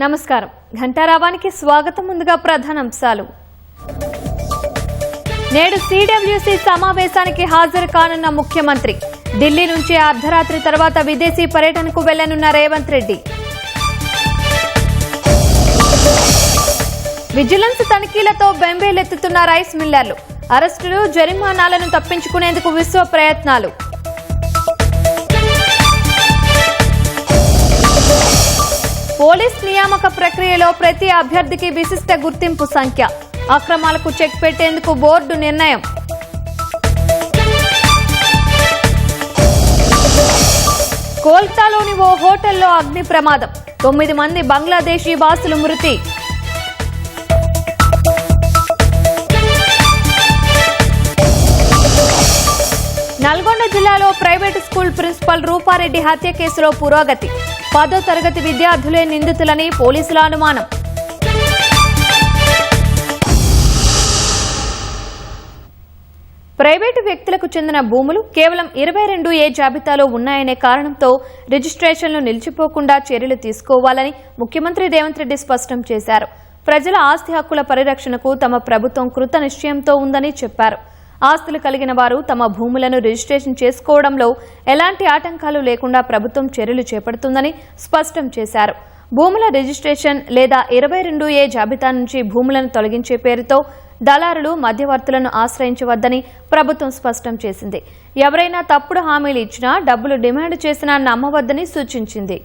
నమస్కారం. ఘంటారావానికి స్వాగతం. ముందుగా ప్రధానాంశాలు. నేడు సిడబ్ల్యూసీ సమావేశానికి హాజరు కానున్న ముఖ్యమంత్రి. ఢిల్లీ నుంచి అర్ధరాత్రి తర్వాత విదేశీ పర్యటనకు వెళ్లనున్న రేవంత్ రెడ్డి. విజిలెన్స్ తనిఖీలతో బెంబేలెత్తుతున్న రైస్ మిల్లర్లు. అరెస్టులు, జరిమానాలను తప్పించుకునేందుకు విశ్వ ప్రయత్నాలు. పోలీస్ నియామక ప్రక్రియలో ప్రతి అభ్యర్థికి విశిష్ట గుర్తింపు సంఖ్య. అక్రమాలకు చెక్ పెట్టేందుకు బోర్డు నిర్ణయం. కోల్కతాలోని ఓ హోటల్లో అగ్ని ప్రమాదం. 9 మంది బంగ్లాదేశీ వాసులు మృతి. నల్గొండ జిల్లాలో ప్రైవేటు స్కూల్ ప్రిన్సిపల్ రూపారెడ్డి హత్య కేసులో పురోగతి. 10వ తరగతి విద్యార్థులే నిందితులని పోలీసుల అనుమానం. ప్రైవేటు వ్యక్తులకు చెందిన భూములు కేవలం 22A జాబితాలో ఉన్నాయనే కారణంతో రిజిస్ట్రేషన్లు నిలిచిపోకుండా చర్యలు తీసుకోవాలని ముఖ్యమంత్రి రేవంత్ రెడ్డి స్పష్టం చేశారు. ప్రజల ఆస్తి హక్కుల పరిరక్షణకు తమ ప్రభుత్వం కృత నిశ్చయంతో ఉందని చెప్పారు. ఆస్తులు కలిగిన వారు తమ భూములను రిజిస్ట్రేషన్ చేసుకోవడంలో ఎలాంటి ఆటంకాలు లేకుండా ప్రభుత్వం చర్యలు చేపడుతుందని స్పష్టం చేశారు. భూముల రిజిస్ట్రేషన్ లేదా 22A జాబితా నుంచి భూములను తొలగించే పేరుతో దళారులు, మధ్యవర్తులను ఆశ్రయించవద్దని ప్రభుత్వం స్పష్టం చేసింది. ఎవరైనా తప్పుడు హామీలు ఇచ్చినా, డబ్బులు డిమాండ్ చేసినా నమ్మవద్దని సూచించింది.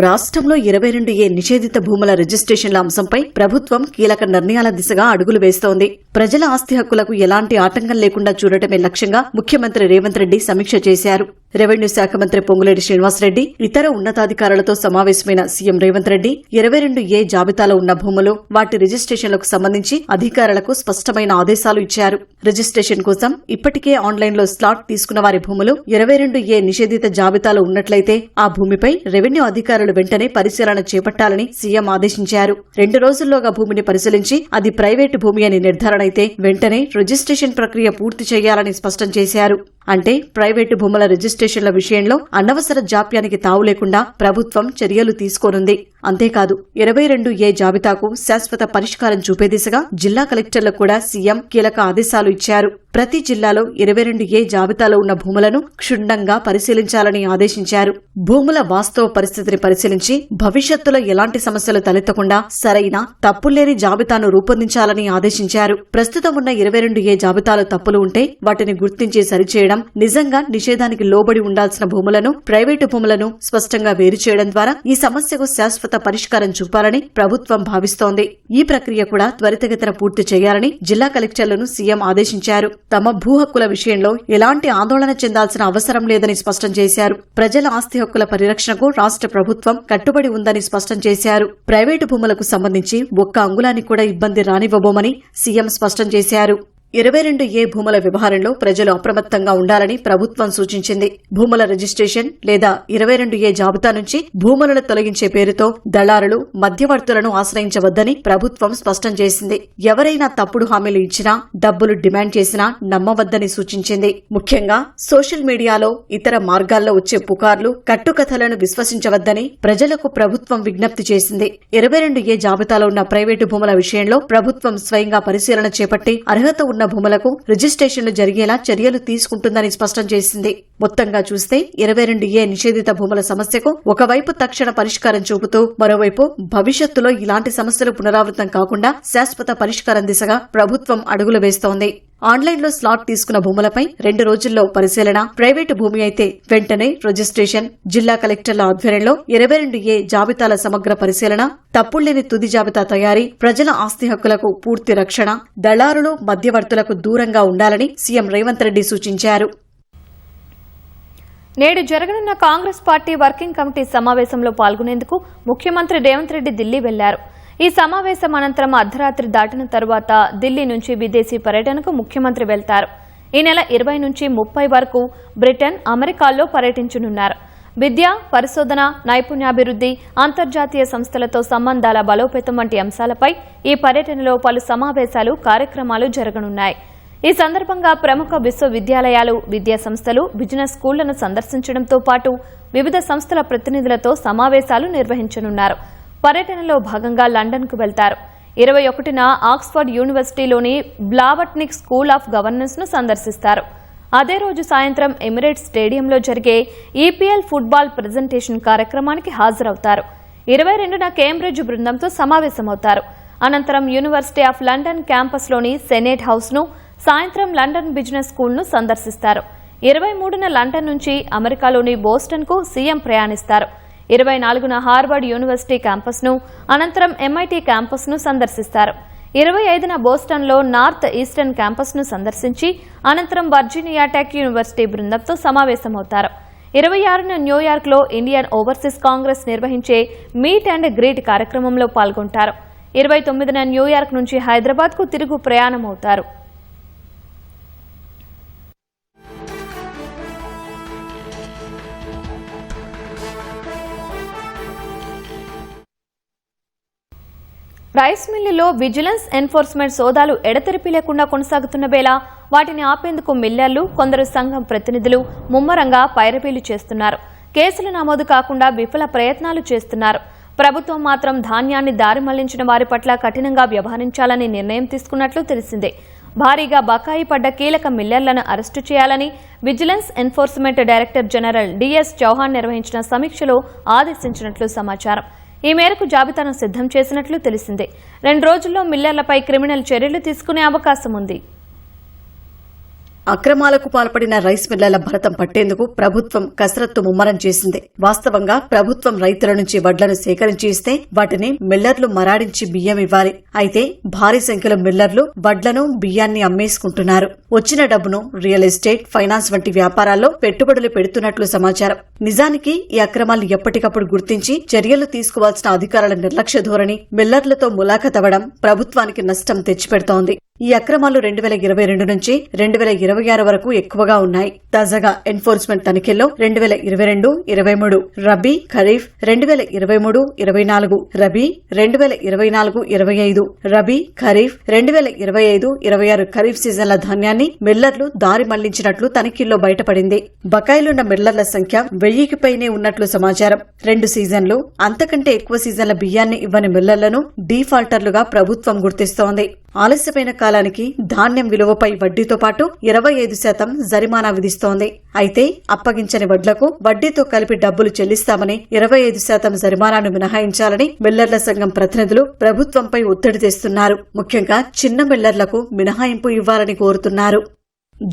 రాష్ట్రంలో 22A నిషేధిత భూముల రిజిస్ట్రేషన్ల అంశంపై ప్రభుత్వం కీలక నిర్ణయాల దిశగా అడుగులు వేస్తోంది. ప్రజల ఆస్తి హక్కులకు ఎలాంటి ఆటంకం లేకుండా చూడటమే లక్ష్యంగా ముఖ్యమంత్రి రేవంత్ రెడ్డి సమీక్ష చేశారు. రెవెన్యూ శాఖ మంత్రి పొంగులేటి శ్రీనివాసరెడ్డి, ఇతర ఉన్నతాధికారులతో సమావేశమైన సీఎం రేవంత్ రెడ్డి 22A జాబితాలో ఉన్న భూములు, వాటి రిజిస్ట్రేషన్లకు సంబంధించి అధికారులకు స్పష్టమైన ఆదేశాలు ఇచ్చారు. రిజిస్ట్రేషన్ కోసం ఇప్పటికే ఆన్లైన్లో స్లాట్ తీసుకున్న వారి భూములు 22A నిషేధిత జాబితాలో ఉన్నట్లయితే ఆ భూమిపై రెవెన్యూ అధికారులు వెంటనే పరిశీలన చేపట్టాలని సీఎం ఆదేశించారు. 2 రోజుల్లోగా భూమిని పరిశీలించి అది ప్రైవేటు భూమి అని నిర్ధారణ అయితే వెంటనే రిజిస్ట్రేషన్ ప్రక్రియ పూర్తి చేయాలని స్పష్టం చేశారు. అంటే ప్రైవేటు భూముల రిజిస్ట్రేషన్ల విషయంలో అనవసర జాప్యానికి తావు లేకుండా ప్రభుత్వం చర్యలు తీసుకోనుంది. అంతేకాదు 22A జాబితాకు శాశ్వత పరిష్కారం చూపే దిశగా జిల్లా కలెక్టర్లకు కూడా సీఎం కీలక ఆదేశాలు ఇచ్చారు. ప్రతి జిల్లాలో 22A జాబితాలో ఉన్న భూములను క్షుణ్ణంగా పరిశీలించాలని ఆదేశించారు. భూముల వాస్తవ పరిస్థితిని పరిశీలించి భవిష్యత్తులో ఎలాంటి సమస్యలు తలెత్తకుండా సరైన తప్పులేని జాబితాను రూపొందించాలని ఆదేశించారు. ప్రస్తుతం ఉన్న 22A జాబితాలో తప్పులు ఉంటే వాటిని గుర్తించి సరిచేయడం, నిజంగా నిషేధానికి లోబడి ఉండాల్సిన భూములను, ప్రైవేటు భూములను స్పష్టంగా వేరు చేయడం ద్వారా ఈ సమస్యకు శాశ్వత పరిష్కారం చూపాలని ప్రభుత్వం భావిస్తోంది. ఈ ప్రక్రియ కూడా త్వరితగతిన పూర్తి చేయాలని జిల్లా కలెక్టర్లను సీఎం ఆదేశించారు. తమ భూ హక్కుల విషయంలో ఎలాంటి ఆందోళన చెందాల్సిన అవసరం లేదని స్పష్టం చేశారు. ప్రజల ఆస్తి హక్కుల పరిరక్షణకు రాష్ట్ర ప్రభుత్వం కట్టుబడి ఉందని స్పష్టం చేశారు. ప్రైవేటు భూములకు సంబంధించి ఒక్క అంగుళానికి కూడా ఇబ్బంది రానివ్వబోమని సీఎం స్పష్టం చేశారు. 22A భూముల వ్యవహారంలో ప్రజలు అప్రమత్తంగా ఉండాలని ప్రభుత్వం సూచించింది. భూముల రిజిస్ట్రేషన్ లేదా 22A జాబితా నుంచి భూములను తొలగించే పేరుతో దళారులు, మధ్యవర్తులను ఆశ్రయించవద్దని ప్రభుత్వం స్పష్టం చేసింది. ఎవరైనా తప్పుడు హామీలు ఇచ్చినా, డబ్బులు డిమాండ్ చేసినా నమ్మవద్దని సూచించింది. ముఖ్యంగా సోషల్ మీడియాలో, ఇతర మార్గాల్లో వచ్చే పుకార్లు, కట్టుకథలను విశ్వసించవద్దని ప్రజలకు ప్రభుత్వం విజ్ఞప్తి చేసింది. 22A జాబితాలో ఉన్న ప్రైవేటు భూముల విషయంలో ప్రభుత్వం స్వయంగా పరిశీలన చేపట్టి అర్హత ఉన్న భూములకు రిజిస్ట్రేషన్లు జరిగేలా చర్యలు తీసుకుంటుందని స్పష్టం చేసింది. మొత్తంగా చూస్తే 22A నిషేధిత భూముల సమస్యకు ఒకవైపు తక్షణ పరిష్కారం చూపుతూ, మరోవైపు భవిష్యత్తులో ఇలాంటి సమస్యలు పునరావృతం కాకుండా శాశ్వత పరిష్కారం దిశగా ప్రభుత్వం అడుగులు వేస్తోంది. ఆన్లైన్లో స్లాట్ తీసుకున్న భూములపై 2 రోజుల్లో పరిశీలన, ప్రైవేటు భూమి అయితే వెంటనే రిజిస్ట్రేషన్, జిల్లా కలెక్టర్ల ఆధ్వర్యంలో 22A జాబితాల సమగ్ర పరిశీలన, తప్పుల్లేని తుది జాబితా తయారీ, ప్రజల ఆస్తి హక్కులకు పూర్తి రక్షణ, దళారులు, మధ్యవర్తులకు దూరంగా ఉండాలని సీఎం రేవంత్ రెడ్డి సూచించారు. నేడు జరగనున్న కాంగ్రెస్ పార్టీ వర్కింగ్ కమిటీ సమావేశంలో పాల్గొనేందుకు ముఖ్యమంత్రి రేవంత్ రెడ్డి ఢిల్లీ వెళ్లారు. ఈ సమావేశం అనంతరం అర్ధరాత్రి దాటిన తరువాత ఢిల్లీ నుంచి విదేశీ పర్యటనకు ముఖ్యమంత్రి వెళ్తారు. ఈ నెల 20 నుంచి 30 వరకు బ్రిటన్, అమెరికాల్లో పర్యటించనున్నారు. విద్య, పరిశోధన, నైపుణ్యాభివృద్ధి, అంతర్జాతీయ సంస్థలతో సంబంధాల బలోపేతం వంటి అంశాలపై ఈ పర్యటనలో పలు సమావేశాలు, కార్యక్రమాలు జరగనున్నాయి. ఈ సందర్భంగా ప్రముఖ విశ్వవిద్యాలయాలు, విద్యా సంస్థలు, బిజినెస్ స్కూళ్లను సందర్శించడంతో పాటు వివిధ సంస్థల ప్రతినిధులతో సమావేశాలు నిర్వహించనున్నారు. పర్యటనలో భాగంగా లండన్కు వెళ్తారు. 21న ఆక్స్ఫర్డ్ యూనివర్సిటీలోని బ్లావట్నిక్ స్కూల్ ఆఫ్ గవర్నెన్స్ ను సందర్శిస్తారు. అదే రోజు సాయంత్రం ఎమిరేట్స్ స్టేడియంలో జరిగే ఈపీఎల్ ఫుట్బాల్ ప్రెజెంటేషన్ కార్యక్రమానికి హాజరవుతారు. 22న కేంబ్రిడ్జ్ బృందంతో సమావేశమవుతారు. అనంతరం యూనివర్సిటీ ఆఫ్ లండన్ క్యాంపస్లోని సెనేట్ హౌస్ను, సాయంత్రం లండన్ బిజినెస్ స్కూల్ను సందర్శిస్తారు. 23న లండన్ నుంచి అమెరికాలోని బోస్టన్కు సీఎం ప్రయాణిస్తారు. 24న హార్వర్డ్ యూనివర్సిటీ క్యాంపస్ను, అనంతరం ఎంఐటీ క్యాంపస్ను సందర్శిస్తారు. 25న బోస్టన్లో నార్త్ ఈస్టర్న్ క్యాంపస్ను సందర్శించి అనంతరం వర్జీనియా టెక్ యూనివర్సిటీ బృందంతో సమావేశమవుతారు. 26న న్యూయార్క్లో ఇండియన్ ఓవర్సీస్ కాంగ్రెస్ నిర్వహించే మీట్ అండ్ గ్రీట్ కార్యక్రమంలో పాల్గొంటారు. 29న న్యూయార్క్ నుంచి హైదరాబాద్కు తిరుగు ప్రయాణమవుతారు. రైస్ మిల్లులో విజిలెన్స్ ఎన్ఫోర్స్మెంట్ సోదాలు ఎడతెరిపి లేకుండా కొనసాగుతున్న వేళ వాటిని ఆపేందుకు మిల్లర్లు, కొందరు సంఘం ప్రతినిధులు ముమ్మరంగా పైరవీలు చేస్తున్నారు. కేసులు నమోదు కాకుండా విఫల ప్రయత్నాలు చేస్తున్నారు. ప్రభుత్వం మాత్రం ధాన్యాన్ని దారి మళ్లించిన వారి పట్ల కఠినంగా వ్యవహరించాలని నిర్ణయం తీసుకున్నట్లు తెలిసిందే. భారీగా బకాయి పడ్డ కీలక మిల్లర్లను అరెస్టు చేయాలని vigilance enforcement director general DS Chauhan నిర్వహించిన సమీక్షలో ఆదేశించినట్లు సమాచారం. ఈ మేరకు జాబితాను సిద్ధం చేసినట్లు తెలిసిందే. 2 రోజుల్లో మిల్లర్లపై క్రిమినల్ చర్యలు తీసుకునే అవకాశం ఉంది. అక్రమాలకు పాల్పడిన రైస్ మిల్లర్ల భరతం పట్టేందుకు ప్రభుత్వం కసరత్తు ముమ్మరం చేసింది. వాస్తవంగా ప్రభుత్వం రైతుల నుంచి వడ్లను సేకరించి ఇస్తే వాటిని మిల్లర్లు మరాడించి బియ్యం ఇవ్వాలి. అయితే భారీ సంఖ్యలో మిల్లర్లు వడ్లను, బియ్యాన్ని అమ్మేసుకుంటున్నారు. వచ్చిన డబ్బును రియల్ ఎస్టేట్, ఫైనాన్స్ వంటి వ్యాపారాల్లో పెట్టుబడులు పెడుతున్నట్లు సమాచారం. నిజానికి ఈ అక్రమాలను ఎప్పటికప్పుడు గుర్తించి చర్యలు తీసుకోవాల్సిన అధికారుల నిర్లక్ష్య ధోరణి మిల్లర్లతో ములాఖతవడం ప్రభుత్వానికి నష్టం తెచ్చిపెడుతోంది. ఈ అక్రమాలు 2022 నుంచి 2026 వరకు ఎక్కువగా ఉన్నాయి. తాజాగా ఎన్ఫోర్స్మెంట్ తనిఖీల్లో 2022-23 రబీ, ఖరీఫ్, 2023-24 రబీ, 2024-25 రబీ, ఖరీఫ్, 2025-26 ఖరీఫ్ సీజన్ల ధాన్యాన్ని మిల్లర్లు దారి మళ్లించినట్లు తనిఖీల్లో బయటపడింది. బకాయిలున్న మిల్లర్ల సంఖ్య 1000కి పైనే ఉన్నట్లు సమాచారం. 2 సీజన్లు అంతకంటే ఎక్కువ సీజన్ల బియ్యాన్ని ఇవ్వని మిల్లర్లను డీఫాల్టర్లుగా ప్రభుత్వం గుర్తిస్తోంది. ఆలస్యమైన కాలానికి ధాన్యం విలువపై వడ్డీతో పాటు 25% జరిమానా విధిస్తోంది. అయితే అప్పగించని వడ్లకు వడ్డీతో కలిపి డబ్బులు చెల్లిస్తామని 25% జరిమానాను మినహాయించాలని మిల్లర్ల సంఘం ప్రతినిధులు ప్రభుత్వంపై ఒత్తిడి తెస్తున్నారు. ముఖ్యంగా చిన్న మిల్లర్లకు మినహాయింపు ఇవ్వాలని కోరుతున్నారు.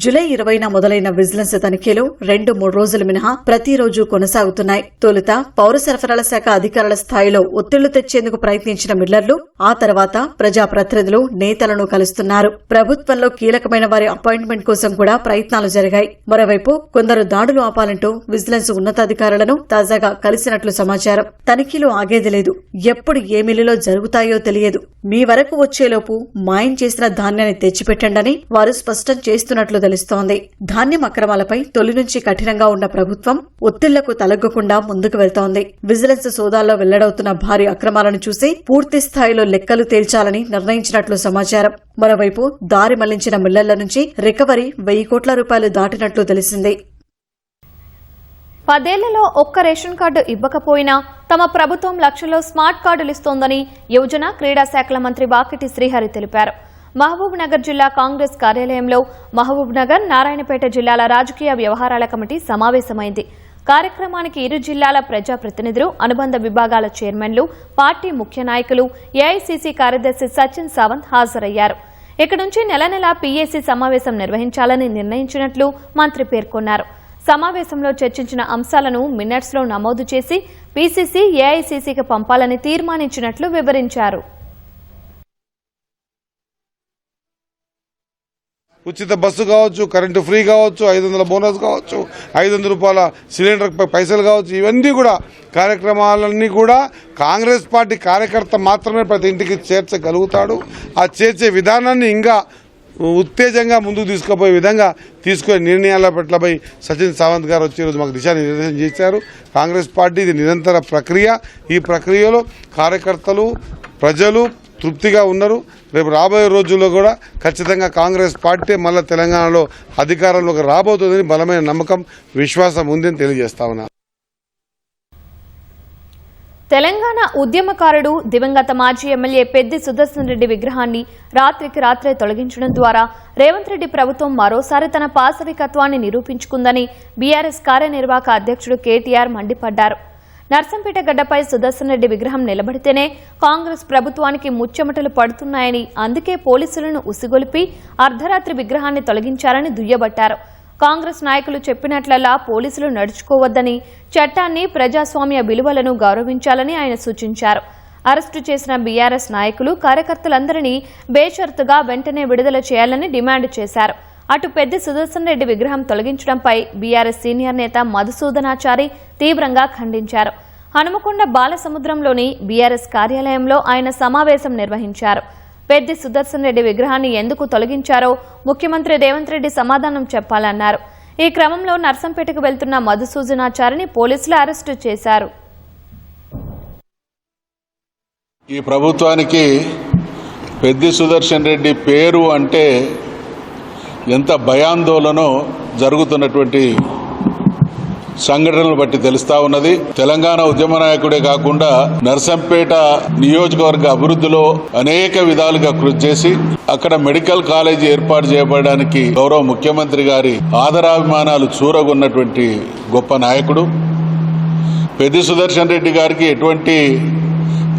జూలై 20న మొదలైన విజిలెన్స్ తనిఖీలు 2-3 రోజులు మినహా ప్రతిరోజు కొనసాగుతున్నాయి. తొలుత పౌర సరఫరాల శాఖ అధికారుల స్థాయిలో ఒత్తిళ్లు తెచ్చేందుకు ప్రయత్నించిన మిల్లర్లు ఆ తర్వాత ప్రజాప్రతినిధులు, నేతలను కలుస్తున్నారు. ప్రభుత్వంలో కీలకమైన వారి అపాయింట్మెంట్ కోసం కూడా ప్రయత్నాలు జరిగాయి. మరోవైపు కొందరు దాడులు ఆపాలంటూ విజిలెన్స్ ఉన్నతాధికారులను తాజాగా కలిసినట్లు సమాచారం. తనిఖీలు ఆగేది లేదు. ఎప్పుడు ఏ మిల్లులో జరుగుతాయో తెలియదు. మీ వరకు వచ్చేలోపు మాయం చేసిన ధాన్యాన్ని తెచ్చిపెట్టండని వారు స్పష్టం చేస్తున్నట్లు తెలుస్తోంది. ధాన్యం అక్రమాలపై తొలి నుంచి కఠినంగా ఉన్న ప్రభుత్వం ఒత్తిళ్లకు తలగ్గకుండా ముందుకు వెళ్తోంది. విజిలెన్స్ సోదాల్లో వెల్లడవుతున్న భారీ అక్రమాలను చూసి పూర్తి స్థాయిలో లెక్కలు తేల్చాలని నిర్ణయించినట్లు సమాచారం. మరోవైపు దారి మళ్లించిన మిల్లర్ల నుంచి రికవరీ 1000 కోట్ల రూపాయలు దాటినట్లు తెలిసింది. 10 ఏళ్లలో ఒక్క రేషన్ కార్డు ఇవ్వకపోయినా తమ ప్రభుత్వం లక్షల్లో స్మార్ట్ కార్డులు ఇస్తోందని యువజన, క్రీడా శాఖల మంత్రి వాకిటి శ్రీహరి తెలిపారు. మహబూబ్ నగర్ జిల్లా కాంగ్రెస్ కార్యాలయంలో మహబూబ్ నగర్, నారాయణపేట జిల్లాల రాజకీయ వ్యవహారాల కమిటీ సమావేశమైంది. కార్యక్రమానికి ఇరు జిల్లాల ప్రజాప్రతినిధులు, అనుబంధ విభాగాల చైర్మన్లు, పార్టీ ముఖ్య నాయకులు, ఏఐసీసీ కార్యదర్శి సచిన్ సావంత్ హాజరయ్యారు. ఇక నుంచి నెల పీఏసీ సమావేశం నిర్వహించాలని నిర్ణయించినట్లు మంత్రి పేర్కొన్నారు. సమావేశంలో చర్చించిన అంశాలను మినిట్స్లో నమోదు చేసి పీసీసీ, ఏఐసీసీకి పంపాలని తీర్మానించినట్లు వివరించారు. ఉచిత బస్సు కావచ్చు, కరెంటు ఫ్రీ కావచ్చు, 500 బోనస్ కావచ్చు, 500 రూపాయల సిలిండర్ పైసలు కావచ్చు, ఇవన్నీ కూడా కార్యక్రమాలన్నీ కూడా కాంగ్రెస్ పార్టీ కార్యకర్త మాత్రమే ప్రతి ఇంటికి చేర్చగలుగుతాడు. ఆ చేర్చే విధానాన్ని ఇంకా ఉత్తేజంగా ముందుకు తీసుకుపోయే విధంగా తీసుకునే నిర్ణయాల పట్లపై సచిన్ సావంత్ గారు వచ్చే రోజు మాకు దిశానిర్దేశం చేశారు. కాంగ్రెస్ పార్టీ ఇది నిరంతర ప్రక్రియ. ఈ ప్రక్రియలో కార్యకర్తలు, ప్రజలు తృప్తిగా ఉన్నారు. రేపు రాబోయే రోజుల్లో కూడా ఖచ్చితంగా కాంగ్రెస్ పార్టీ మళ్ళీ తెలంగాణలో అధికారంలోకి రాబోతుందని బలమైన నమ్మకం, విశ్వాసం ఉందని తెలియజేస్తా ఉన్నా. తెలంగాణ ఉద్యమకారుడు దివంగత మాజీ ఎమ్మెల్యే పెద్ది సుదర్శన్ రెడ్డి విగ్రహాన్ని రాత్రికి రాత్రే తొలగించడం ద్వారా రేవంత్ రెడ్డి ప్రభుత్వం మరోసారి తన పాశవికత్వాన్ని నిరూపించుకుందని బీఆర్ఎస్ కార్యనిర్వాహక అధ్యక్షుడు కేటీఆర్ మండిపడ్డారు. నర్సంపేట గడ్డపై సుదర్శన్ రెడ్డి విగ్రహం నిలబడితేనే కాంగ్రెస్ ప్రభుత్వానికి ముచ్చెమటలు పడుతున్నాయని, అందుకే పోలీసులను ఉసిగొలిపి అర్ధరాత్రి విగ్రహాన్ని తొలగించారని దుయ్యబట్టారు. కాంగ్రెస్ నాయకులు చెప్పినట్లలా పోలీసులు నడుచుకోవద్దని, చట్టాన్ని, ప్రజాస్వామ్య విలువలను గౌరవించాలని ఆయన సూచించారు. అరెస్టు చేసిన బీఆర్ఎస్ నాయకులు, కార్యకర్తలందరినీ బేషరతుగా వెంటనే విడుదల చేయాలని డిమాండ్ చేశారు. అటు పెద్ది సుదర్శన్ రెడ్డి విగ్రహం తొలగించడంపై బీఆర్ఎస్ సీనియర్ నేత మధుసూదనాచారి తీవ్రంగా ఖండించారు. హనుమకొండ బాలసముద్రంలోని బీఆర్ఎస్ కార్యాలయంలో ఆయన సమావేశం నిర్వహించారు. పెద్ది సుదర్శన్ రెడ్డి విగ్రహాన్ని ఎందుకు తొలగించారో ముఖ్యమంత్రి రేవంత్ రెడ్డి సమాధానం చెప్పాలన్నారు. ఈ క్రమంలో నర్సంపేటకు వెళ్తున్న మధుసూదనాచారిని పోలీసులు అరెస్టు చేశారు. ఈ ప్రభుత్వానికి పెద్ది సుదర్శన్ రెడ్డి పేరు అంటే ఎంత భయాందోళనో జరుగుతున్నటువంటి సంఘటనలు బట్టి తెలుస్తా ఉన్నది. తెలంగాణ ఉద్యమ నాయకుడే కాకుండా నర్సంపేట నియోజకవర్గ అభివృద్ధిలో అనేక విధాలుగా కృషి చేసి అక్కడ మెడికల్ కాలేజీ ఏర్పాటు చేయబడడానికి గౌరవ ముఖ్యమంత్రి గారి ఆదరాభిమానాలు చూరగొన్నటువంటి గొప్ప నాయకుడు. పెద్ది సుదర్శన్ రెడ్డి గారికి ఎటువంటి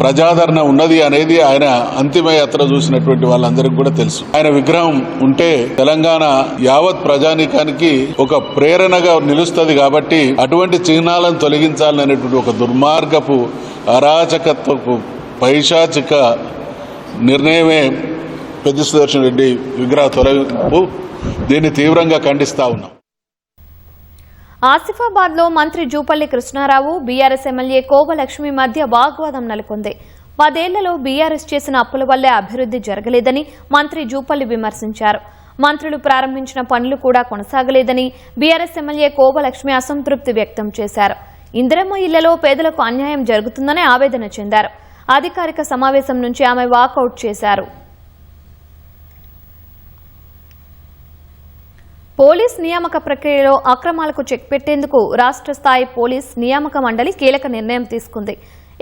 ప్రజాదరణ ఉన్నది అనేది ఆయన అంతిమ యాత్ర చూసినటువంటి వాళ్ళందరికీ కూడా తెలుసు. ఆయన విగ్రహం ఉంటే తెలంగాణ యావత్ ప్రజానీకానికి ఒక ప్రేరణగా నిలుస్తుంది కాబట్టి అటువంటి చిహ్నాలను తొలగించాలనేటువంటి ఒక దుర్మార్గపు అరాచకత్వపు పైశాచిక నిర్ణయమే పెద్ది సుదర్శన్ రెడ్డి విగ్రహ తొలగింపు. దీన్ని తీవ్రంగా ఖండిస్తా ఉన్నాం. ఆసిఫాబాద్ లో మంత్రి జూపల్లి కృష్ణారావు, బీఆర్ఎస్ ఎమ్మెల్యే కోవలక్ష్మి మధ్య వాగ్వాదం నెలకొంది. 10 ఏళ్లలో బీఆర్ఎస్ చేసిన అప్పుల వల్లే అభివృద్ధి జరగలేదని మంత్రి జూపల్లి విమర్శించారు. మంత్రులు ప్రారంభించిన పనులు కూడా కొనసాగలేదని బీఆర్ఎస్ ఎమ్మెల్యే కోవలక్ష్మి అసంతృప్తి వ్యక్తం చేశారు. ఇందిరమ్మ ఇళ్లలో పేదలకు అన్యాయం జరుగుతుందని ఆవేదన చెందారు. అధికారిక సమావేశం నుంచి ఆమె వాకౌట్ చేశారు. పోలీస్ నియామక ప్రక్రియలో అక్రమాలకు చెక్ పెట్టేందుకు రాష్ట్ర స్థాయి పోలీస్ నియామక మండలి కీలక నిర్ణయం తీసుకుంది.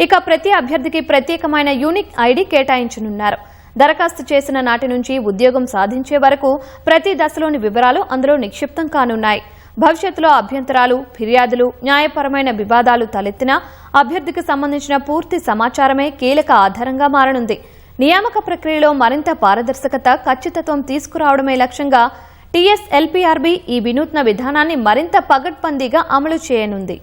ఇక ప్రతి అభ్యర్థికి ప్రత్యేకమైన యూనిక్ ఐడి కేటాయించనున్నారు. దరఖాస్తు చేసిన నాటి నుంచి ఉద్యోగం సాధించే వరకు ప్రతి దశలోని వివరాలు అందులో నిక్షిప్తం కానున్నాయి. భవిష్యత్తులో అభ్యంతరాలు, ఫిర్యాదులు, న్యాయపరమైన వివాదాలు తలెత్తినా అభ్యర్థికి సంబంధించిన పూర్తి సమాచారమే కీలక ఆధారంగా మారనుంది. నియామక ప్రక్రియలో మరింత పారదర్శకత, ఖచ్చితత్వం తీసుకురావడమే లక్ష్యంగా టీఎస్ఎల్పీఆర్బీ ఈ వినూత్న విధానాన్ని మరింత పగడ్బందీగా అమలు చేయనుంది.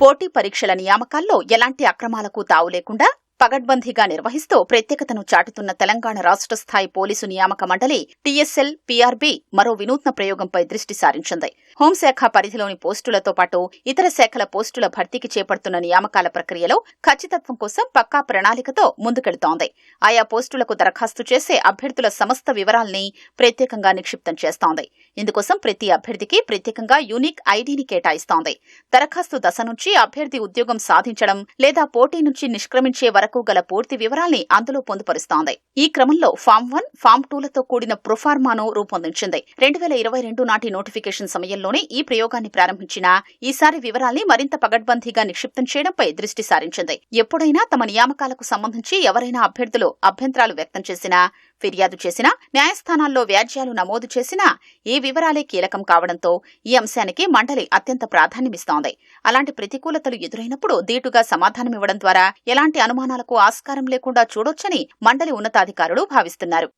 పోటీ పరీక్షల నియామకాల్లో ఎలాంటి అక్రమాలకు తావు లేకుండా పగడ్బందీగా నిర్వహిస్తూ ప్రత్యేకతను చాటుతున్న తెలంగాణ రాష్ట్ర స్థాయి పోలీసు నియామక మండలి టీఎస్ఎల్ పీఆర్బీ మరో వినూత్న ప్రయోగంపై దృష్టి సారించింది. హోంశాఖ పరిధిలోని పోస్టులతో పాటు ఇతర శాఖల పోస్టుల భర్తీకి చేపడుతున్న నియామకాల ప్రక్రియలో ఖచ్చితత్వం కోసం పక్కా ప్రణాళికతో ముందుకెళుతోంది. ఆయా పోస్టులకు దరఖాస్తు చేసే అభ్యర్థుల సమస్త వివరాల్ని ప్రత్యేకంగా నిక్షిప్తం చేస్తోంది. ఇందుకోసం ప్రతి అభ్యర్థికి ప్రత్యేకంగా యూనిక్ ఐడీని కేటాయిస్తోంది. దరఖాస్తు దశ నుంచి అభ్యర్థి ఉద్యోగం సాధించడం లేదా పోటీ నుంచి నిష్క్రమించే వరకు గల పూర్తి వివరాల్ని అందులో పొందుపరుస్తోంది. ఈ క్రమంలో ఫామ్ 1, ఫామ్ 2లతో కూడిన ప్రొఫార్మాను రూపొందించింది. 2022 నాటి నోటిఫికేషన్ సమయంలోనే ఈ ప్రయోగాన్ని ప్రారంభించిన ఈసారి వివరాల్ని మరింత పగడ్బందీగా నిక్షిప్తం చేయడంపై దృష్టి సారించింది. ఎప్పుడైనా తమ నియామకాలకు సంబంధించి ఎవరైనా అభ్యర్థులు అభ్యంతరాలు వ్యక్తం చేసినా, ఫిర్యాదు చేసినా, న్యాయస్థానాల్లో వ్యాజ్యాలు నమోదు చేసినా ఈ వివరాలే కీలకం కావడంతో ఈ అంశానికి మండలి అత్యంత ప్రాధాన్యమిస్తోంది. అలాంటి ప్రతికూలతలు ఎదురైనప్పుడు దీటుగా సమాధానమివ్వడం ద్వారా ఎలాంటి అనుమానాలకు ఆస్కారం లేకుండా చూడొచ్చని మండలి ఉన్నతాధికారులు భావిస్తున్నారు.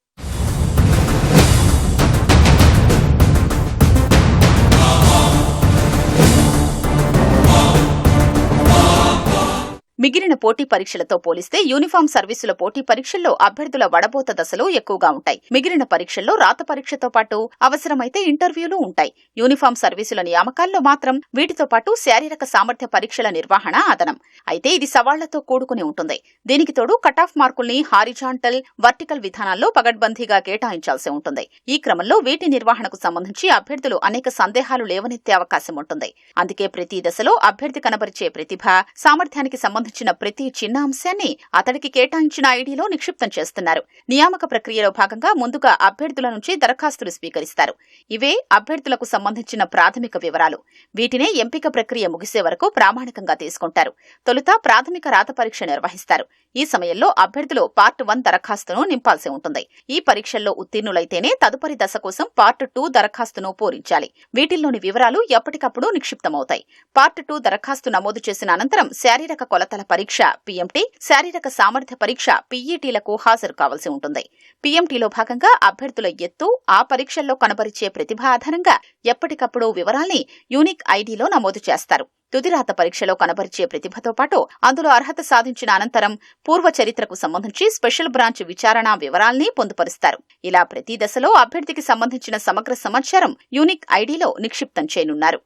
మిగిలిన పోటీ పరీక్షలతో పోలిస్తే యూనిఫామ్ సర్వీసుల పోటీ పరీక్షల్లో అభ్యర్థుల వడబోత దశలు ఎక్కువగా ఉంటాయి. మిగిలిన పరీక్షల్లో రాత పరీక్షతో పాటు అవసరమైతే ఇంటర్వ్యూలు ఉంటాయి. యూనిఫామ్ సర్వీసుల నియామకాల్లో మాత్రం వీటితో పాటు శారీరక సామర్థ్య పరీక్షల నిర్వహణ అదనం. అయితే ఇది సవాళ్లతో కూడుకుని ఉంటుంది. దీనికి తోడు కటాఫ్ మార్కుల్ని హారిజాంటల్, వర్టికల్ విధానాల్లో పగడ్బందీగా కేటాయించాల్సి ఉంటుంది. ఈ క్రమంలో వీటి నిర్వహణకు సంబంధించి అభ్యర్థులు అనేక సందేహాలు లేవనెత్తే అవకాశం ఉంటుంది. అందుకే ప్రతి దశలో అభ్యర్థి కనబరిచే ప్రతిభ, సామర్థ్యానికి సంబంధించి మార్చిన ప్రతి చిన్న అంశాన్ని అతడికి కేటాయించిన ఐడీలో నిక్షిప్తం చేస్తున్నారు. నియామక ప్రక్రియలో భాగంగా ముందుగా అభ్యర్థుల నుంచి దరఖాస్తులు స్వీకరిస్తారు. ఇవే అభ్యర్థులకు సంబంధించిన ప్రాథమిక వివరాలు. వీటినే ఎంపిక ప్రక్రియ ముగిసే వరకు ప్రామాణికంగా తీసుకుంటారు. తొలుత ప్రాథమిక రాత పరీక్ష నిర్వహిస్తారు. ఈ సమయంలో అభ్యర్థులు పార్ట్ 1 దరఖాస్తును నింపాల్సి ఉంటుంది. ఈ పరీక్షల్లో ఉత్తీర్ణులైతేనే తదుపరి దశ కోసం పార్ట్ 2 దరఖాస్తును పూరించాలి. వీటిల్లోని వివరాలు ఎప్పటికప్పుడు నిక్షిప్తమవుతాయి. పార్ట్ 2 దరఖాస్తు నమోదు చేసిన అనంతరం శారీరక కొలతల పరీక్ష పీఎంటీ, శారీరక సామర్థ్య పరీక్ష పీఈటీలకు హాజరు కావాల్సి ఉంటుంది. పీఎంటీలో భాగంగా అభ్యర్థుల ఎత్తు, ఆ పరీక్షల్లో కనబరిచే ప్రతిభ ఆధారంగా ఎప్పటికప్పుడు వివరాల్ని యూనిక్ ఐడీలో నమోదు చేస్తారు. తుదిరాత పరీక్షలో కనబరిచే ప్రతిభతో పాటు అందులో అర్హత సాధించిన అనంతరం పూర్వ చరిత్రకు సంబంధించి స్పెషల్ బ్రాంచ్ విచారణ వివరాల్ని పొందుపరుస్తారు. ఇలా ప్రతి దశలో అభ్యర్థికి సంబంధించిన సమగ్ర సమాచారం యూనిక్ ఐడీలో నిక్షిప్తం చేయనున్నారు.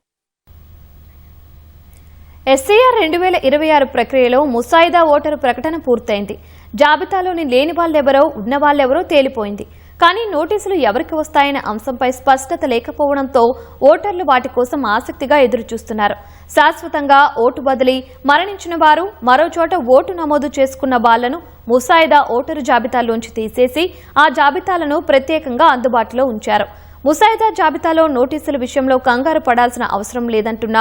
ఎస్సీఆర్ 2026 ప్రక్రియలో ముసాయిదా ఓటరు ప్రకటన పూర్తయింది. జాబితాలోని లేని వాళ్ళెవరో ఉన్న వాళ్ళెవరో తేలిపోయింది. కానీ నోటీసులు ఎవరికి వస్తాయనే అంశంపై స్పష్టత లేకపోవడంతో ఓటర్లు వాటి కోసం ఆసక్తిగా ఎదురుచూస్తున్నారు. శాశ్వతంగా ఓటు బదిలీ, మరణించిన వారు, మరోచోట ఓటు నమోదు చేసుకున్న వాళ్లను ముసాయిదా ఓటరు జాబితాలోంచి తీసేసి ఆ జాబితాలను ప్రత్యేకంగా అందుబాటులో ఉంచారు. ముసాయిదా జాబితాలో నోటీసుల విషయంలో కంగారు పడాల్సిన అవసరం లేదంటున్న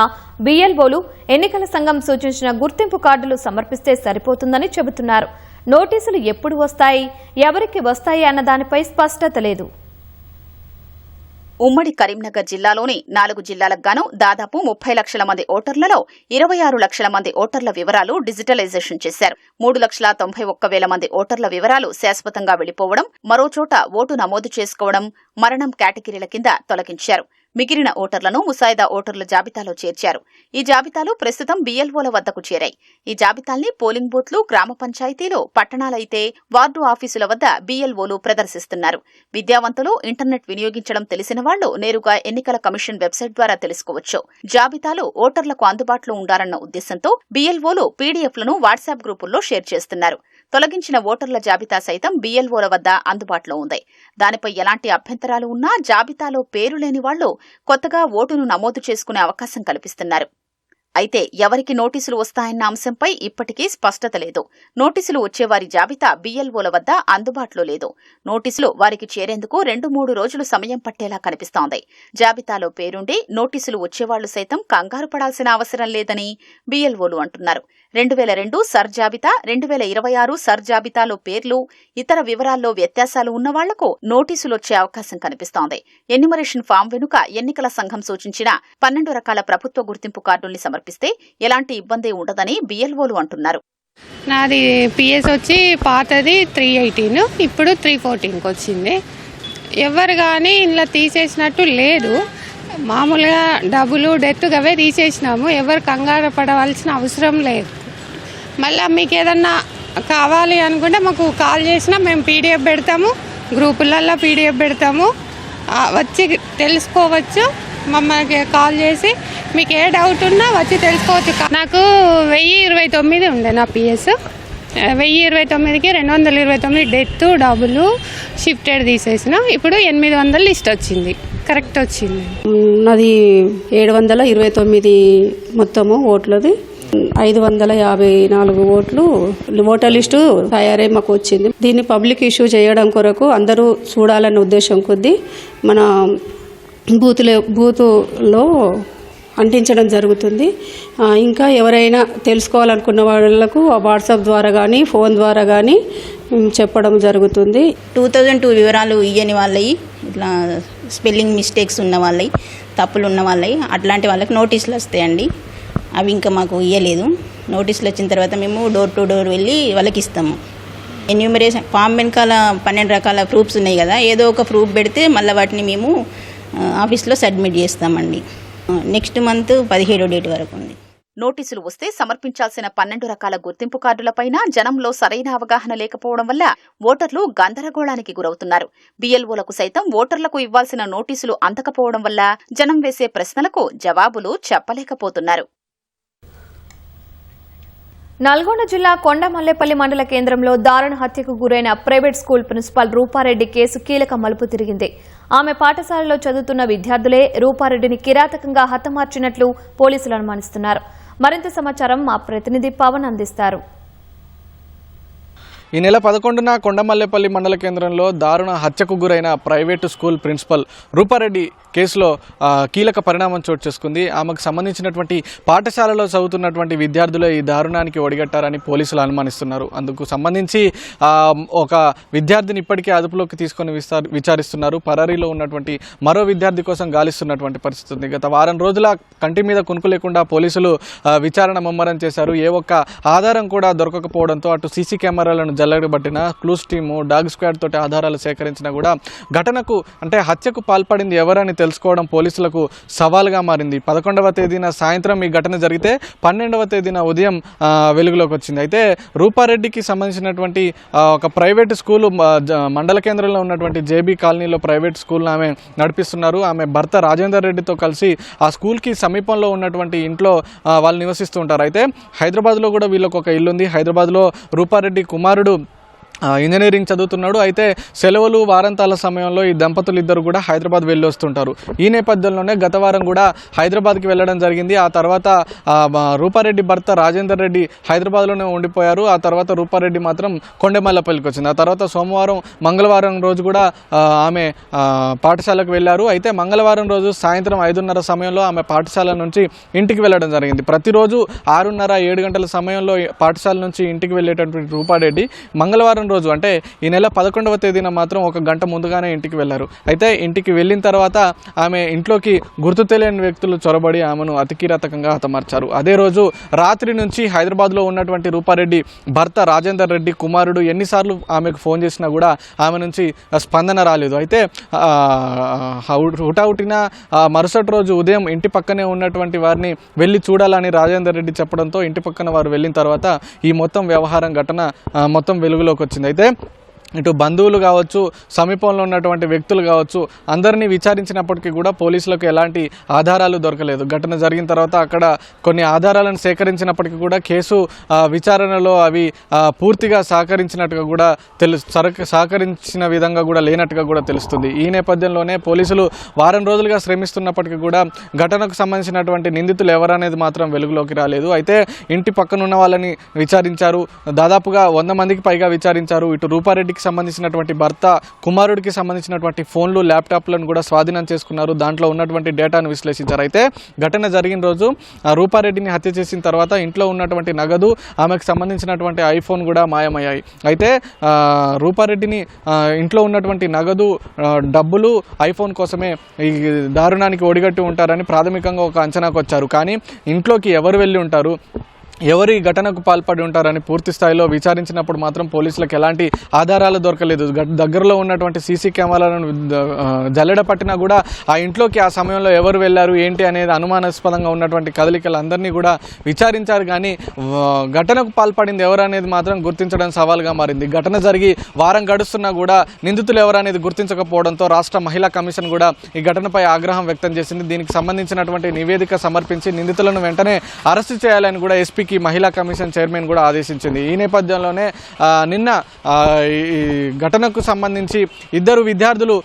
బీఎల్ఓలు ఎన్నికల సంఘం సూచించిన గుర్తింపు కార్డులు సమర్పిస్తే సరిపోతుందని చెబుతున్నారు. నోటీసులు ఎప్పుడు వస్తాయి, ఎవరికి వస్తాయి అన్న దానిపై స్పష్టత లేదు. ఉమ్మడి కరీంనగర్ జిల్లాలోని 4 జిల్లాలకు గాను దాదాపు 30 లక్షల మంది ఓటర్లలో 26 లక్షల మంది ఓటర్ల వివరాలు డిజిటలైజేషన్ చేశారు. 3,91,000 మంది ఓటర్ల వివరాలు శాశ్వతంగా వెళ్లిపోవడం, మరోచోట ఓటు నమోదు చేసుకోవడం, మరణం కేటగిరీల కింద తొలగించారు. మిగిలిన ఓటర్లను ముసాయిదా ఓటర్ల జాబితాలో చేర్చారు. ఈ జాబితాలు ప్రస్తుతం బీఎల్ఓల వద్దకు చేరాయి. ఈ జాబితాల్ని పోలింగ్ బూత్లు, గ్రామ పంచాయతీలు, పట్టణాలైతే వార్డు ఆఫీసుల వద్ద బీఎల్ఓలు ప్రదర్శిస్తున్నారు. విద్యావంతులు, ఇంటర్నెట్ వినియోగించడం తెలిసిన వాళ్లు నేరుగా ఎన్నికల కమిషన్ వెబ్సైట్ ద్వారా తెలుసుకోవచ్చు. జాబితాలు ఓటర్లకు అందుబాటులో ఉండాలన్న ఉద్దేశంతో బీఎల్ఓలు పీడీఎఫ్లను వాట్సాప్ గ్రూపుల్లో షేర్ చేస్తున్నారు. తొలగించిన ఓటర్ల జాబితా సైతం బీఎల్ఓల వద్ద అందుబాటులో ఉంది. దానిపై ఎలాంటి అభ్యంతరాలు ఉన్నా జాబితాలో పేరు లేని వాళ్లు కొత్తగా ఓటును నమోదు చేసుకునే అవకాశం కల్పిస్తున్నారు. అయితే ఎవరికి నోటీసులు వస్తాయన్న అంశంపై ఇప్పటికీ స్పష్టత లేదు. నోటీసులు వచ్చేవారి జాబితా బీఎల్ఓల వద్ద అందుబాటులో లేదు. నోటీసులు వారికి చేరేందుకు 2-3 రోజులు సమయం పట్టేలా కనిపిస్తోంది. జాబితాలో పేరుండి నోటీసులు వచ్చేవాళ్లు సైతం కంగారు పడాల్సిన అవసరం లేదని బీఎల్ఓలు అంటున్నారు. 2002 సర్ జాబితా, 2026 సర్ జాబితాలో పేర్లు, ఇతర వివరాల్లో వ్యత్యాసాలు ఉన్న వాళ్లకు నోటీసులు వచ్చే అవకాశం కనిపిస్తోంది. ఎన్యుమరేషన్ ఫామ్ వెనుక ఎన్నికల సంఘం సూచించిన 12 రకాల ప్రభుత్వ గుర్తింపు కార్డుల్ని సమర్పిస్తే ఎలాంటి ఇబ్బంది ఉండదని బీఎల్ఓలు అంటున్నారు. నాది పిఎస్ వచ్చి పాతది 318, ఇప్పుడు 314కి వచ్చింది. ఎవరు కానీ ఇంట్లో తీసేసినట్టు లేదు. మామూలుగా డబ్బులు, డెత్ అవే తీసేసినాము. ఎవరు కంగారు పడవలసిన అవసరం లేదు. మళ్ళీ మీకు ఏదన్నా కావాలి అనుకుంటే మాకు కాల్ చేసినా మేము పీడిఎఫ్ పెడతాము, గ్రూపులలో పీడిఎఫ్ పెడతాము, వచ్చి తెలుసుకోవచ్చు. మమ్మల్ని కాల్ చేసి మీకు ఏ డౌట్ ఉన్నా వచ్చి తెలుసుకోవచ్చు. నాకు 1029 ఉండే నా పిఎస్. 1029కి 229 డెత్, డబ్బులు, షిఫ్టెడ్ తీసేసిన. ఇప్పుడు 800 లిస్ట్ వచ్చింది, కరెక్ట్ వచ్చింది. నాది 729 మొత్తము ఓట్లది. 554 ఓట్లు ఓటర్ లిస్టు తయారై మాకు వచ్చింది. దీన్ని పబ్లిక్ ఇష్యూ చేయడం కొరకు అందరూ చూడాలన్న ఉద్దేశం కొద్దీ మన బూతులో అంటించడం జరుగుతుంది. ఇంకా ఎవరైనా తెలుసుకోవాలనుకున్న వాళ్ళకు వాట్సాప్ ద్వారా కానీ ఫోన్ ద్వారా కానీ చెప్పడం జరుగుతుంది. 2002 వివరాలు ఇయ్యని వాళ్ళవి, ఇట్లా స్పెల్లింగ్ మిస్టేక్స్ ఉన్న వాళ్ళవి, తప్పులు ఉన్న వాళ్ళవి, అట్లాంటి వాళ్ళకి నోటీసులు వస్తాయండి. అవి ఇంకా మాకు ఇయ్యలేదు. నోటీసులు వచ్చిన తర్వాత మేము డోర్ టు డోర్ వెళ్ళి వాళ్ళకి ఇస్తాము. ఎన్యూమరేషన్ ఫామ్ వెనకాల 12 రకాల ప్రూఫ్స్ ఉన్నాయి కదా, ఏదో ఒక ప్రూఫ్ పెడితే మళ్ళీ వాటిని మేము ఆఫీస్లో సబ్మిట్ చేస్తామండి. నెక్స్ట్ మంత్ 17వ డేట్ వరకు ఉంది. నోటీసులు వస్తే సమర్పించాల్సిన 12 రకాల గుర్తింపు కార్డులపైన జనంలో సరైన అవగాహన లేకపోవడం వల్ల ఓటర్లు గందరగోళానికి గురవుతున్నారు. బీఎల్ఓలకు సైతం ఓటర్లకు ఇవ్వాల్సిన నోటీసులు అందకపోవడం వల్ల జనం వేసే ప్రశ్నలకు జవాబులు చెప్పలేకపోతున్నారు. నల్గొండ జిల్లా కొండమల్లేపల్లి మండల కేంద్రంలో దారుణ హత్యకు గురైన private school principal Rupa Reddy case కీలక మలుపు తిరిగింది. ఆమె పాఠశాలలో చదువుతున్న విద్యార్థులే రూపారెడ్డిని కిరాతకంగా హతమార్చినట్లు పోలీసులు అనుమానిస్తున్నారు. మరింత సమాచారం మా ప్రతినిధి పవన్ అందిస్తారు. ఈ నెల 11న కొండమల్లేపల్లి మండల కేంద్రంలో దారుణ హత్యకు గురైన ప్రైవేటు స్కూల్ ప్రిన్సిపల్ రూపారెడ్డి కేసులో కీలక పరిణామం చోటు చేసుకుంది. ఆమెకు సంబంధించినటువంటి పాఠశాలలో చదువుతున్నటువంటి విద్యార్థులే ఈ దారుణానికి ఒడిగట్టారని పోలీసులు అనుమానిస్తున్నారు. అందుకు సంబంధించి ఒక విద్యార్థిని ఇప్పటికే అదుపులోకి తీసుకొని విచారిస్తున్నారు. పరారీలో ఉన్నటువంటి మరో విద్యార్థి కోసం గాలిస్తున్నటువంటి పరిస్థితి ఉంది. గత వారం రోజుల కంటి మీద కునుకు లేకుండా పోలీసులు విచారణ ముమ్మరం చేశారు. ఏ ఒక్క ఆధారం కూడా దొరకకపోవడంతో అటు సీసీ కెమెరాలను జల్లెడబట్టిన క్లూస్ టీము, డాగ్ స్క్వాడ్ తోటి ఆధారాలు సేకరించినా కూడా ఘటనకు అంటే హత్యకు పాల్పడింది ఎవరని తెలుసుకోవడం పోలీసులకు సవాల్గా మారింది. 11వ తేదీన సాయంత్రం ఈ ఘటన జరిగితే 12వ తేదీన ఉదయం వెలుగులోకి వచ్చింది. అయితే రూపారెడ్డికి సంబంధించినటువంటి ఒక ప్రైవేటు స్కూలు మండల కేంద్రంలో ఉన్నటువంటి జేబీ కాలనీలో ప్రైవేట్ స్కూల్ను ఆమె నడిపిస్తున్నారు. ఆమె భర్త రాజేందర్ రెడ్డితో కలిసి ఆ స్కూల్కి సమీపంలో ఉన్నటువంటి ఇంట్లో వాళ్ళు నివసిస్తూ ఉంటారు. అయితే హైదరాబాద్లో కూడా వీళ్ళకు ఒక ఇల్లు ఉంది. హైదరాబాద్లో రూపారెడ్డి కుమారుడు ఇంజనీరింగ్ చదువుతున్నాడు. అయితే సెలవులు వారాంతాల సమయంలో ఈ దంపతులు ఇద్దరు కూడా హైదరాబాద్ వెళ్ళి వస్తుంటారు. ఈ నేపథ్యంలోనే గత వారం కూడా హైదరాబాద్కి వెళ్ళడం జరిగింది. ఆ తర్వాత రూపారెడ్డి భర్త రాజేందర్ రెడ్డి హైదరాబాద్లోనే ఉండిపోయారు. ఆ తర్వాత రూపారెడ్డి మాత్రం కొండమల్లపల్లికి వచ్చింది. ఆ తర్వాత సోమవారం మంగళవారం రోజు కూడా ఆమె పాఠశాలకు వెళ్ళారు. అయితే మంగళవారం రోజు సాయంత్రం 5:30 సమయంలో ఆమె పాఠశాల నుంచి ఇంటికి వెళ్ళడం జరిగింది. ప్రతిరోజు 6:30, 7 గంటల సమయంలో పాఠశాల నుంచి ఇంటికి వెళ్ళేటటువంటి రూపారెడ్డి మంగళవారం రోజు అంటే ఈ నెల 11వ తేదీన మాత్రం 1 గంట ముందుగానే ఇంటికి వెళ్లారు. అయితే ఇంటికి వెళ్ళిన తర్వాత ఆమె ఇంట్లోకి గుర్తు తెలియని వ్యక్తులు చొరబడి ఆమెను అతికిరాతకంగా హతమార్చారు. అదే రోజు రాత్రి నుంచి హైదరాబాద్లో ఉన్నటువంటి రూపారెడ్డి భర్త రాజేందర్ రెడ్డి కుమారుడు ఎన్నిసార్లు ఆమెకు ఫోన్ చేసినా కూడా ఆమె నుంచి స్పందన రాలేదు. అయితే హుటాహుటిన మరుసటి రోజు ఉదయం ఇంటి పక్కనే ఉన్నటువంటి వారిని వెళ్ళి చూడాలని రాజేందర్ రెడ్డి చెప్పడంతో ఇంటి పక్కన వారు వెళ్ళిన తర్వాత ఈ మొత్తం వ్యవహారం ఘటన మొత్తం వెలుగులోకి వచ్చింది. అయితే ఇటు బంధువులు కావచ్చు, సమీపంలో ఉన్నటువంటి వ్యక్తులు కావచ్చు, అందరినీ విచారించినప్పటికీ కూడా పోలీసులకు ఎలాంటి ఆధారాలు దొరకలేదు. ఘటన జరిగిన తర్వాత అక్కడ కొన్ని ఆధారాలను సేకరించినప్పటికీ కూడా కేసు విచారణలో అవి పూర్తిగా సహకరించినట్టుగా కూడా సహకరించిన విధంగా కూడా లేనట్టుగా కూడా తెలుస్తుంది. ఈ నేపథ్యంలోనే పోలీసులు వారం రోజులుగా శ్రమిస్తున్నప్పటికీ కూడా ఘటనకు సంబంధించినటువంటి నిందితులు ఎవరనేది మాత్రం వెలుగులోకి రాలేదు. అయితే ఇంటి పక్కనున్న వాళ్ళని విచారించారు. దాదాపుగా 100 మందికి పైగా విచారించారు. ఇటు రూపారెడ్డికి సంబంధించినటువంటి భర్త కుమారుడికి సంబంధించినటువంటి ఫోన్లు, ల్యాప్టాప్లను కూడా స్వాధీనం చేసుకున్నారు. దాంట్లో ఉన్నటువంటి డేటాను విశ్లేషించారు. అయితే ఘటన జరిగిన రోజు రూపారెడ్డిని హత్య చేసిన తర్వాత ఇంట్లో ఉన్నటువంటి నగదు, ఆమెకు సంబంధించినటువంటి ఐఫోన్ కూడా మాయమయ్యాయి. అయితే రూపారెడ్డిని ఇంట్లో ఉన్నటువంటి నగదు, డబ్బులు, ఐఫోన్ కోసమే ఈ దారుణానికి ఒడిగట్టి ఉంటారని ప్రాథమికంగా ఒక అంచనాకు వచ్చారు. కానీ ఇంట్లోకి ఎవరు వెళ్ళి ఉంటారు, ఎవరు ఈ ఘటనకు పాల్పడి ఉంటారని పూర్తి స్థాయిలో విచారించినప్పుడు మాత్రం పోలీసులకు ఎలాంటి ఆధారాలు దొరకలేదు. దగ్గరలో ఉన్నటువంటి సీసీ కెమెరాలను జల్లెడ పట్టినా కూడా ఆ ఇంట్లోకి ఆ సమయంలో ఎవరు వెళ్ళారు ఏంటి అనేది అనుమానాస్పదంగా ఉన్నటువంటి కదలికలందరినీ కూడా విచారించారు. కానీ ఘటనకు పాల్పడింది ఎవరు అనేది మాత్రం గుర్తించడం సవాల్గా మారింది. ఘటన జరిగి వారం గడుస్తున్నా కూడా నిందితులు ఎవరు అనేది గుర్తించకపోవడంతో రాష్ట్ర మహిళా కమిషన్ కూడా ఈ ఘటనపై ఆగ్రహం వ్యక్తం చేసింది. దీనికి సంబంధించినటువంటి నివేదిక సమర్పించి నిందితులను వెంటనే అరెస్టు చేయాలని కూడా ఎస్పీ మహిళా కమిషన్ చైర్మన్ కూడా ఆదేశించింది. ఈ నేపథ్యంలోనే నిన్న ఈ ఘటనకు సంబంధించి ఇద్దరు విద్యార్థులు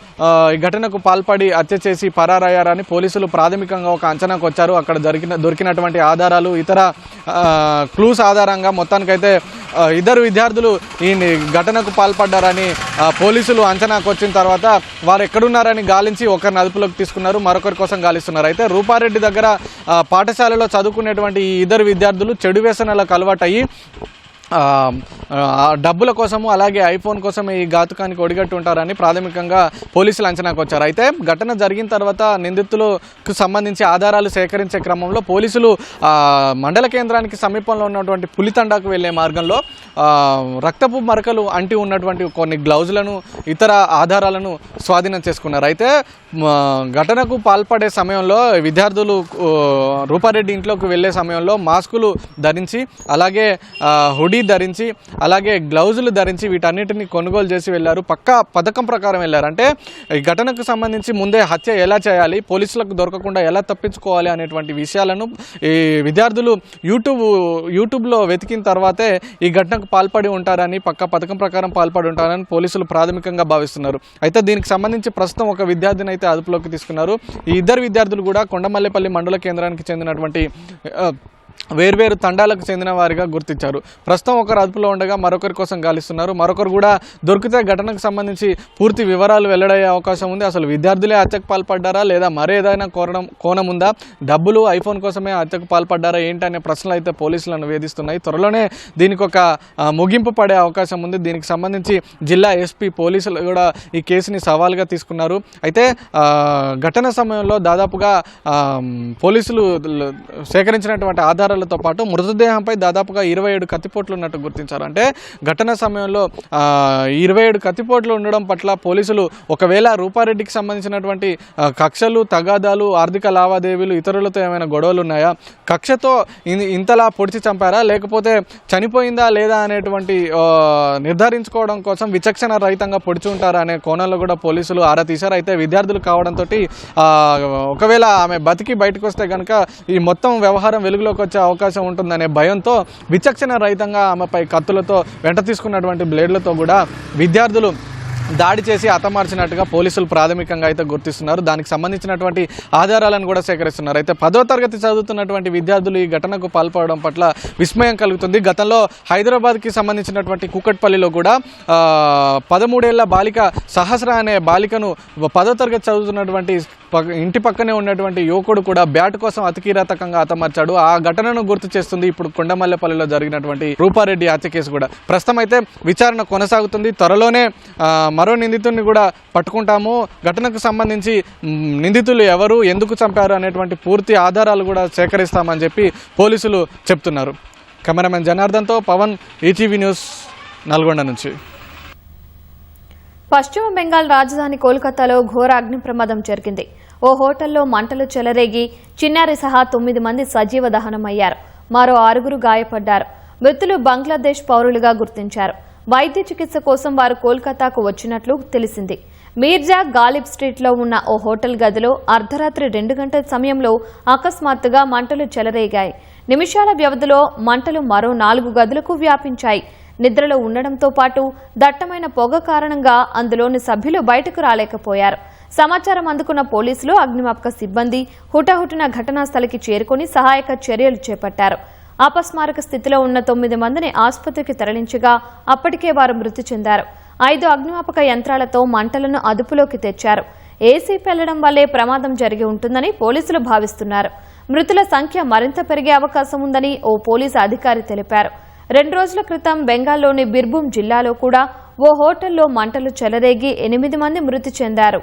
ఈ ఘటనకు పాల్పడి హత్య చేసి పరారయ్యారని పోలీసులు ప్రాథమికంగా ఒక అంచనాకు వచ్చారు. అక్కడ దొరికినటువంటి ఆధారాలు, ఇతర క్లూస్ ఆధారంగా మొత్తానికైతే ఇద్దరు విద్యార్థులు ఈ ఘటనకు పాల్పడ్డారని పోలీసులు అంచనాకు వచ్చిన తర్వాత వారు ఎక్కడున్నారని గాలించి ఒకరిని అదుపులోకి తీసుకున్నారు, మరొకరి కోసం గాలిస్తున్నారు. అయితే రూపారెడ్డి దగ్గర పాఠశాలలో చదువుకునేటువంటి ఈ ఇద్దరు విద్యార్థులు చెడు వ్యసనాలకు అలవాటయ్యి డబ్బుల కోసము అలాగే ఐఫోన్ కోసం ఈ ఘాతుకానికి ఒడిగట్టి ఉంటారని ప్రాథమికంగా పోలీసులు అంచనాకు వచ్చారు. అయితే ఘటన జరిగిన తర్వాత నిందితులకు సంబంధించి ఆధారాలు సేకరించే క్రమంలో పోలీసులు మండల కేంద్రానికి సమీపంలో ఉన్నటువంటి పులితండాకు వెళ్లే మార్గంలో రక్తపు మరకలు అంటి ఉన్నటువంటి కొన్ని గ్లౌజులను, ఇతర ఆధారాలను స్వాధీనం చేసుకున్నారు. అయితే ఘటనకు పాల్పడే సమయంలో విద్యార్థులు రూపారెడ్డి ఇంట్లోకి వెళ్లే సమయంలో మాస్కులు ధరించి, అలాగే హుడీ ధరించి, అలాగే గ్లౌజులు ధరించి వీటన్నిటిని కొనుగోలు చేసి వెళ్ళారు. పక్కా పథకం ప్రకారం వెళ్ళారు. అంటే ఈ ఘటనకు సంబంధించి ముందే హత్య ఎలా చేయాలి, పోలీసులకు దొరకకుండా ఎలా తప్పించుకోవాలి అనేటువంటి విషయాలను ఈ విద్యార్థులు యూట్యూబ్లో వెతికిన తర్వాతే ఈ ఘటనకు పాల్పడి ఉంటారని, పక్కా పథకం ప్రకారం పాల్పడి ఉంటారని పోలీసులు ప్రాథమికంగా భావిస్తున్నారు. అయితే దీనికి సంబంధించి ప్రస్తుతం ఒక విద్యార్థిని అయితే అదుపులోకి తీసుకున్నారు. ఈ ఇద్దరు విద్యార్థులు కూడా కొండమల్లేపల్లి మండల కేంద్రానికి చెందినటువంటి వేర్వేరు తండాలకు చెందిన వారిగా గుర్తించారు. ప్రస్తుతం ఒకరు అదుపులో ఉండగా మరొకరి కోసం గాలిస్తున్నారు. మరొకరు కూడా దొరికితే ఘటనకు సంబంధించి పూర్తి వివరాలు వెల్లడయ్యే అవకాశం ఉంది. అసలు విద్యార్థులే హత్యకు పాల్పడ్డారా లేదా మరేదైనా కోణం ఉందా, డబ్బులు ఐఫోన్ కోసమే హత్యకు పాల్పడ్డారా ఏంటి అనే ప్రశ్నలు అయితే పోలీసులను వేధిస్తున్నాయి. త్వరలోనే దీనికి ఒక ముగింపు పడే అవకాశం ఉంది. దీనికి సంబంధించి జిల్లా ఎస్పీ పోలీసులు కూడా ఈ కేసుని సవాల్గా తీసుకున్నారు. అయితే ఘటన సమయంలో దాదాపుగా పోలీసులు సేకరించినటువంటి ఆధారాలతో పాటు మృతదేహంపై దాదాపుగా 27 కత్తిపోట్లు ఉన్నట్టు గుర్తించారు. అంటే ఘటన సమయంలో 27 కత్తిపోట్లు ఉండడం పట్ల పోలీసులు ఒకవేళ రూపారెడ్డికి సంబంధించినటువంటి కక్షలు, తగాదాలు, ఆర్థిక లావాదేవీలు, ఇతరులతో ఏమైనా గొడవలు ఉన్నాయా, కక్షతో ఇంతలా పొడిచి చంపారా లేకపోతే చనిపోయిందా లేదా అనేటువంటి నిర్ధారించుకోవడం కోసం విచక్షణ రహితంగా పొడిచి ఉంటారా అనే కోణంలో కూడా పోలీసులు ఆరా తీశారు. అయితే విద్యార్థులు కావడంతో ఒకవేళ ఆమె బతికి బయటకు వస్తే కనుక ఈ మొత్తం వ్యవహారం వెలుగులోకి వచ్చే అవకాశం ఉంటుందనే భయంతో విచక్షణ రహితంగా ఆమెపై కత్తులతో వెంట తీసుకున్నటువంటి బ్లేడ్లతో కూడా విద్యార్థులు దాడి చేసి హతమార్చినట్టుగా పోలీసులు ప్రాథమికంగా అయితే గుర్తిస్తున్నారు. దానికి సంబంధించినటువంటి ఆధారాలను కూడా సేకరిస్తున్నారు. అయితే 10వ తరగతి చదువుతున్నటువంటి విద్యార్థులు ఈ ఘటనకు పాల్పడడం పట్ల విస్మయం కలుగుతుంది. గతంలో హైదరాబాద్కి సంబంధించినటువంటి కూకట్పల్లిలో కూడా 13 ఏళ్ల బాలిక సహస్ర అనే బాలికను 10వ తరగతి చదువుతున్నటువంటి ఇంటి పక్కనే ఉన్నటువంటి యువకుడు కూడా బ్యాట్ కోసం అతికిరాతకంగా హతమార్చాడు. ఆ ఘటనను గుర్తు చేస్తుంది ఇప్పుడు కొండమల్లెపల్లిలో జరిగినటువంటి రూపారెడ్డి హత్య కేసు కూడా. ప్రస్తుతం అయితే విచారణ కొనసాగుతుంది. త్వరలోనే మరో నిందితుడిని కూడా పట్టుకుంటాము. ఘటనకు సంబంధించి నిందితులు ఎవరు, ఎందుకు చంపారు అనేటువంటి పూర్తి ఆధారాలు కూడా సేకరిస్తామని చెప్పి పోలీసులు చెప్తున్నారు. కెమెరామెన్ జనార్దన్తో పవన్, ఈటీవీ న్యూస్, నల్గొండ నుంచి. పశ్చిమ బెంగాల్ రాజధాని కోల్కతాలో ఘోర అగ్ని ప్రమాదం జరిగింది. ఓ హోటల్లో మంటలు చెలరేగి చిన్నారి సహా 9 మంది సజీవ దహనమయ్యారు. మరో 6 గాయపడ్డారు. మృతులు బంగ్లాదేశ్ పౌరులుగా గుర్తించారు. వైద్య చికిత్స కోసం వారు కోల్కతాకు వచ్చినట్లు తెలిసింది. మీర్జా గాలిబ్ స్ట్రీట్లో ఉన్న ఓ హోటల్ గదిలో అర్ధరాత్రి 2 గంటల సమయంలో అకస్మాత్తుగా మంటలు చెలరేగాయి. నిమిషాల వ్యవధిలో మంటలు మరో 4 గదులకు వ్యాపించాయి. నిద్రలో ఉండడంతో పాటు దట్టమైన పొగ కారణంగా అందులోని సభ్యులు బయటకు రాలేకపోయారు. సమాచారం అందుకున్న పోలీసులు, అగ్నిమాపక సిబ్బంది హుటాహుటిన ఘటనా స్థలికి చేరుకుని సహాయక చర్యలు చేపట్టారు. అపస్మారక స్థితిలో ఉన్న 9 మందిని ఆసుపత్రికి తరలించగా అప్పటికే వారు మృతి చెందారు. 5 అగ్నిమాపక యంత్రాలతో మంటలను అదుపులోకి తెచ్చారు. ఏసీ పెళ్లడం వల్లే ప్రమాదం జరిగి ఉంటుందని పోలీసులు భావిస్తున్నారు. మృతుల సంఖ్య మరింత పెరిగే అవకాశం ఉందని ఓ పోలీసు అధికారి తెలిపారు. 2 రోజుల క్రితం బెంగాల్లోని బిర్భూం జిల్లాలో కూడా ఓ హోటల్లో మంటలు చెలరేగి 8 మంది మృతి చెందారు.